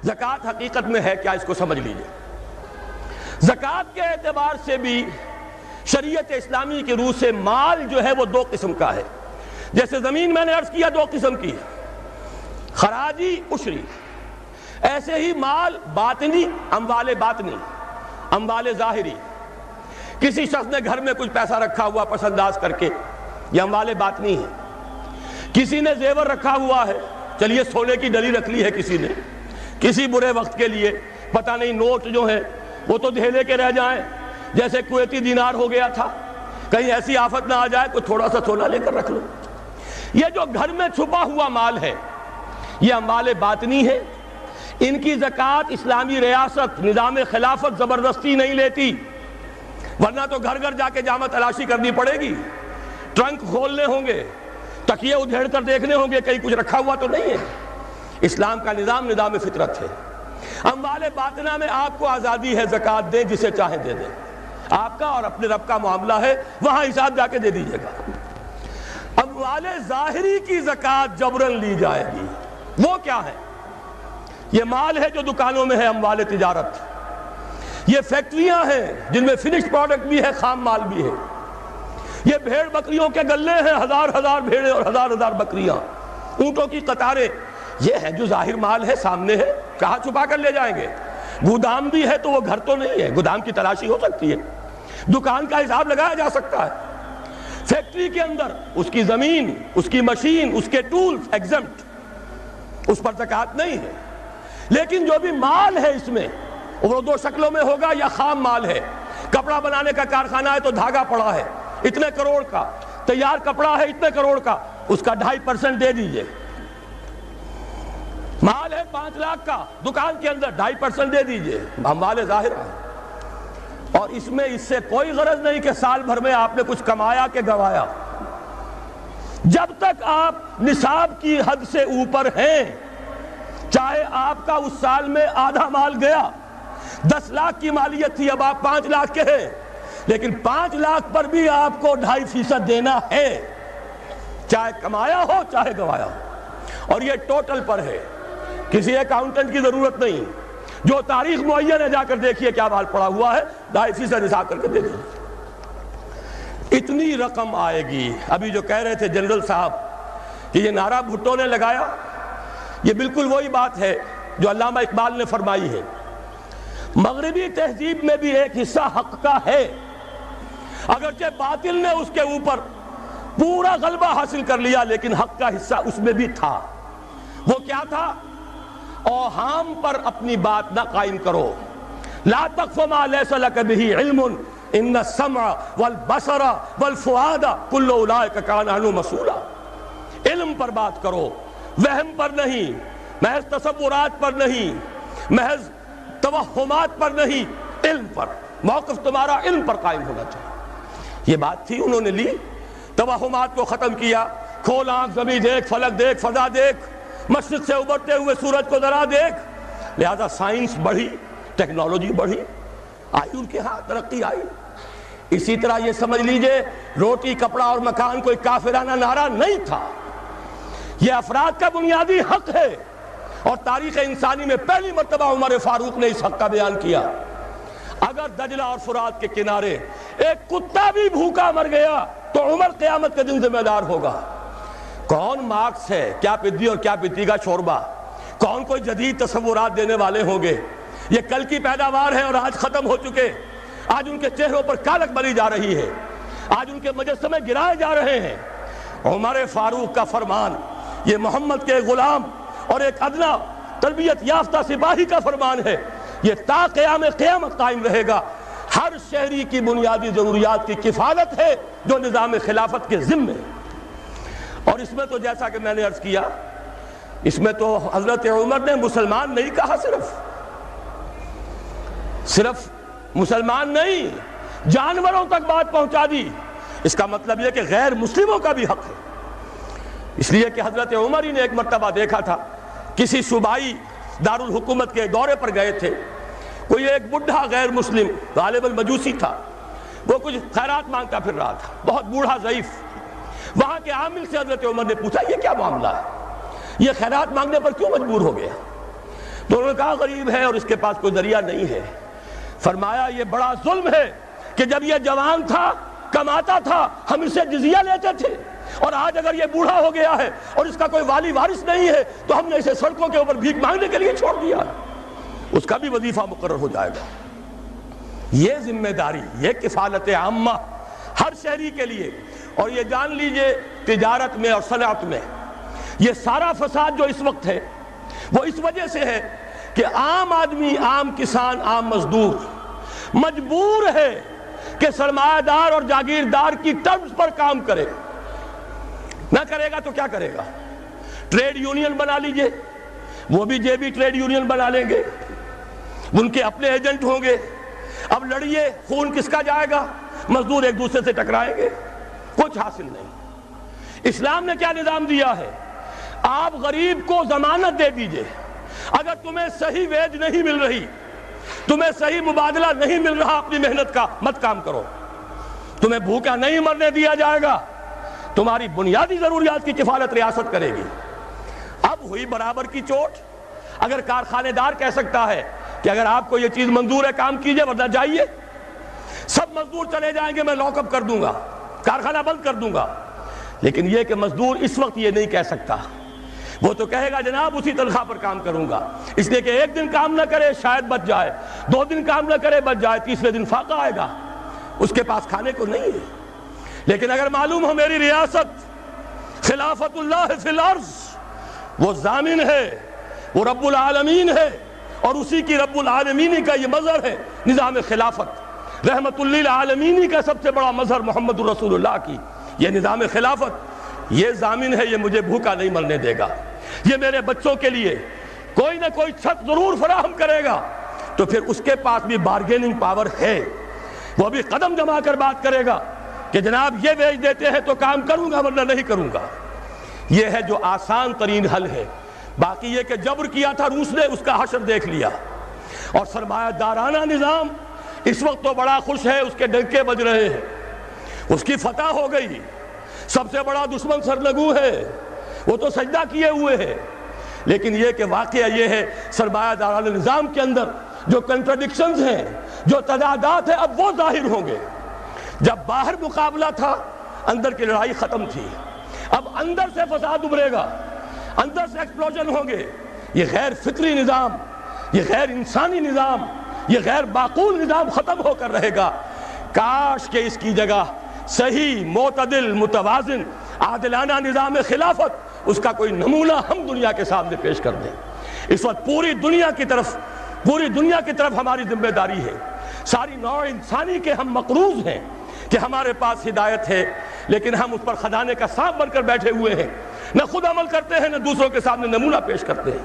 زکوٰۃ حقیقت میں ہے کیا، اس کو سمجھ لیجئے۔ زکوٰۃ کے اعتبار سے بھی شریعت اسلامی کی روح سے مال جو ہے وہ دو قسم کا ہے۔ جیسے زمین میں نے عرض کیا دو قسم کی ہے، خراجی عشری، ایسے ہی مال باطنی، اموال باطنی، اموال ظاہری۔ کسی شخص نے گھر میں کچھ پیسہ رکھا ہوا پس انداز کر کے، یہ اموال باطنی ہے۔ کسی نے زیور رکھا ہوا ہے، چلیے سونے کی ڈلی رکھ لی ہے کسی نے، کسی برے وقت کے لیے، پتہ نہیں نوٹ جو ہیں وہ تو دھیلے کے رہ جائیں، جیسے کویتی دینار ہو گیا تھا، کہیں ایسی آفت نہ آ جائے کوئی تھوڑا سا سونا لے کر رکھ لو۔ یہ جو گھر میں چھپا ہوا مال ہے یہ اموال باطنی ہے، ان کی زکوٰۃ اسلامی ریاست نظام خلافت زبردستی نہیں لیتی، ورنہ تو گھر گھر جا کے جامع تلاشی کرنی پڑے گی، ٹرنک کھولنے ہوں گے، تکیے ادھیڑ کر دیکھنے ہوں گے کہیں کچھ رکھا ہوا تو نہیں ہے۔ اسلام کا نظام نظام فطرت ہے۔ اموال باطنہ میں آپ کو آزادی ہے، زکوٰۃ دیں جسے چاہیں دے دیں، آپ کا اور اپنے رب کا معاملہ ہے، وہاں حساب جا کے دے دیجئے گا۔ اموال ظاہری کی زکوٰۃ جبرن لی جائے گی۔ وہ کیا ہے؟ یہ مال ہے جو دکانوں میں ہے، اموال تجارت، یہ فیکٹریاں ہیں جن میں فنشڈ پروڈکٹ بھی ہے، خام مال بھی ہے، یہ بھیڑ بکریوں کے گلے ہیں، ہزار ہزار بھیڑیں اور ہزار ہزار بکریاں، اونٹوں کی قطاریں، یہ ہے جو ظاہر مال ہے، سامنے ہے، کہاں چھپا کر لے جائیں گے؟ گودام بھی ہے تو وہ گھر تو نہیں ہے، گودام کی تلاشی ہو سکتی ہے، دکان کا حساب لگایا جا سکتا ہے۔ فیکٹری کے اندر اس کی زمین، اس کی مشین، اس کے ٹولز ایگزمپٹ، اس پر زکوٰۃ نہیں ہے۔ لیکن جو بھی مال ہے اس میں وہ دو شکلوں میں ہوگا، یا خام مال ہے، کپڑا بنانے کا کارخانہ ہے تو دھاگا پڑا ہے اتنے کروڑ کا، تیار کپڑا ہے اتنے کروڑ کا، اس کا 2.5% دے دیجئے۔ مال ہے 5 لاکھ کا، دکان کے اندر 2.5% دے دیجئے، اموال ظاہرہ ہے۔ اور اس میں اس سے کوئی غرض نہیں کہ سال بھر میں آپ نے کچھ کمایا کہ گوایا، جب تک آپ نصاب کی حد سے اوپر ہیں، چاہے آپ کا اس سال میں آدھا مال گیا، 10 لاکھ کی مالیت تھی اب آپ 5 لاکھ کے ہیں، لیکن 5 لاکھ پر بھی آپ کو 2.5% دینا ہے، چاہے کمایا ہو چاہے گوایا ہو۔ اور یہ ٹوٹل پر ہے، کسی اکاؤنٹنٹ کی ضرورت نہیں، جو تاریخ معین ہے جا کر دیکھیے کیا مال پڑا ہوا ہے، 2.5% حساب کر کے دے دیجیے۔ اتنی رقم آئے گی۔ ابھی جو کہہ رہے تھے جنرل صاحب کہ یہ نعرہ بھٹو نے لگایا، یہ بالکل وہی بات ہے جو علامہ اقبال نے فرمائی ہے، مغربی تہذیب میں بھی ایک حصہ حق کا ہے، اگرچہ باطل نے اس کے اوپر پورا غلبہ حاصل کر لیا، لیکن حق کا حصہ اس میں بھی تھا۔ وہ کیا تھا؟ اوہام پر اپنی بات نہ قائم کرو، لا تقف ما لیس لک بہ علم ان السمع والبصر والفؤاد کل اولئک کان عنہ مسئولا۔ علم پر بات کرو، وہم پر نہیں، محض تصورات پر نہیں، محض توہمات پر نہیں، علم پر، موقف تمہارا علم پر قائم ہونا چاہیے۔ یہ بات تھی، انہوں نے لی، توہمات کو ختم کیا، کھول آنکھ، زمین دیکھ، فلک دیکھ، فضا دیکھ، مشرق سے ابھرتے ہوئے سورج کو ذرا دیکھ۔ لہذا سائنس بڑھی، ٹیکنالوجی بڑھی، آئی ان کے ہاں ترقی آئی۔ اسی طرح یہ سمجھ لیجئے روٹی، کپڑا اور مکان کوئی کافرانہ نعرہ نہیں تھا، یہ افراد کا بنیادی حق ہے، اور تاریخ انسانی میں پہلی مرتبہ عمر فاروق نے اس حق کا بیان کیا۔ اگر دجلہ اور فرات کے کنارے ایک کتا بھی بھوکا مر گیا تو عمر قیامت کے دن ذمہ دار ہوگا۔ کون مارکس ہے، کیا پدی اور کیا پتی کا شوربہ، کون کوئی جدید تصورات دینے والے ہوں گے؟ یہ کل کی پیداوار ہے اور آج ختم ہو چکے، آج ان کے چہروں پر کالک بلی جا رہی ہے، آج ان کے مجسمے گرائے جا رہے ہیں۔ عمر فاروق کا فرمان، یہ محمد کے غلام اور ایک ادنا تربیت یافتہ سپاہی کا فرمان ہے، یہ تا قیام قیامت قائم رہے گا۔ ہر شہری کی بنیادی ضروریات کی کفالت ہے جو نظام خلافت کے ذمے ہے۔ اور اس میں تو جیسا کہ میں نے عرض کیا، اس میں تو حضرت عمر نے مسلمان نہیں کہا، صرف مسلمان نہیں، جانوروں تک بات پہنچا دی۔ اس کا مطلب یہ کہ غیر مسلموں کا بھی حق ہے، اس لیے کہ حضرت عمر ہی نے ایک مرتبہ دیکھا تھا، کسی صوبائی دارالحکومت کے دورے پر گئے تھے، کوئی ایک بڈھا غیر مسلم غالباً مجوسی تھا، وہ کچھ خیرات مانگتا پھر رہا تھا، بہت بوڑھا ضعیف۔ وہاں کے عامل سے حضرت عمر نے پوچھا یہ کیا معاملہ ہے، یہ خیرات مانگنے پر کیوں مجبور ہو گیا؟ تو انہوں نے کہا غریب ہے اور اس کے پاس کوئی ذریعہ نہیں ہے۔ فرمایا یہ بڑا ظلم ہے کہ جب یہ جوان تھا، کماتا تھا، ہم اسے جزیہ لیتے تھے، اور آج اگر یہ بوڑھا ہو گیا ہے اور اس کا کوئی والی وارث نہیں ہے تو ہم نے اسے سڑکوں کے اوپر بھیک مانگنے کے لیے چھوڑ دیا، اس کا بھی وظیفہ مقرر ہو جائے گا۔ یہ ذمہ داری، یہ کفالت عامہ ہر شہری کے لیے۔ اور یہ جان لیجئے تجارت میں اور صنعت میں یہ سارا فساد جو اس وقت ہے وہ اس وجہ سے ہے کہ عام آدمی، عام کسان، عام مزدور مجبور ہے کہ سرمایہ دار اور جاگیردار کی ٹرمز پر کام کرے۔ نہ کرے گا تو کیا کرے گا؟ ٹریڈ یونین بنا لیجئے، وہ بھی جیبی ٹریڈ یونین بنا لیں گے، ان کے اپنے ایجنٹ ہوں گے۔ اب لڑیے، خون کس کا جائے گا؟ مزدور ایک دوسرے سے ٹکرائیں گے، کچھ حاصل نہیں۔ اسلام نے کیا نظام دیا ہے؟ آپ غریب کو ضمانت دے دیجئے، اگر تمہیں صحیح ویج نہیں مل رہی، تمہیں صحیح مبادلہ نہیں مل رہا اپنی محنت کا، مت کام کرو، تمہیں بھوکا نہیں مرنے دیا جائے گا، تمہاری بنیادی ضروریات کی کفالت ریاست کرے گی۔ اب ہوئی برابر کی چوٹ۔ اگر کارخانے دار کہہ سکتا ہے کہ اگر آپ کو یہ چیز منظور ہے کام کیجئے ورنہ جائیے، سب مزدور چلے جائیں گے، میں لاک اپ کر دوں گا، کارخانہ بند کر دوں گا، لیکن یہ کہ مزدور اس وقت یہ نہیں کہہ سکتا، وہ تو کہے گا جناب اسی تنخواہ پر کام کروں گا، اس لیے کہ ایک دن کام نہ کرے شاید بچ جائے، 2 دن کام نہ کرے بچ جائے، تیسرے دن فاقہ آئے گا، اس کے پاس کھانے کو نہیں ہے۔ لیکن اگر معلوم ہو میری ریاست خلافت اللہ فی الارض، وہ ضامن ہے، وہ رب العالمین ہے، اور اسی کی رب العالمینی کا یہ مظہر ہے نظام خلافت، رحمت للعالمینی کا سب سے بڑا مظہر محمد رسول اللہ کی یہ نظام خلافت، یہ ضامن ہے، یہ مجھے بھوکا نہیں مرنے دے گا، یہ میرے بچوں کے لیے کوئی نہ کوئی چھت ضرور فراہم کرے گا، تو پھر اس کے پاس بھی بارگیننگ پاور ہے، وہ بھی قدم جما کر بات کرے گا کہ جناب یہ ویج دیتے ہیں تو کام کروں گا ورنہ نہیں کروں گا۔ یہ ہے جو آسان ترین حل ہے۔ باقی یہ کہ جبر کیا تھا روس نے، اس کا حشر دیکھ لیا، اور سرمایہ دارانہ نظام اس وقت تو بڑا خوش ہے، اس کے ڈنکے بج رہے ہیں، اس کی فتح ہو گئی، سب سے بڑا دشمن سرنگو ہے، وہ تو سجدہ کیے ہوئے ہے۔ لیکن یہ کہ واقعہ یہ ہے سرمایہ دارانہ نظام کے اندر جو کنٹرڈکشنز ہیں، جو تضادات ہیں، اب وہ ظاہر ہوں گے۔ جب باہر مقابلہ تھا، اندر کی لڑائی ختم تھی، اب اندر سے فساد ابھرے گا، اندر سے ایکسپلوژن ہوں گے۔ یہ غیر فطری نظام، یہ غیر انسانی نظام، یہ غیر معقول نظام ختم ہو کر رہے گا۔ کاش کہ اس کی جگہ صحیح، معتدل، متوازن، عادلانہ نظام خلافت، اس کا کوئی نمونہ ہم دنیا کے سامنے پیش کر دیں۔ اس وقت پوری دنیا کی طرف ہماری ذمہ داری ہے، ساری نوع انسانی کے ہم مقروض ہیں کہ ہمارے پاس ہدایت ہے، لیکن ہم اس پر خزانے کا سانپ بن کر بیٹھے ہوئے ہیں، نہ خود عمل کرتے ہیں نہ دوسروں کے سامنے نمونہ پیش کرتے ہیں۔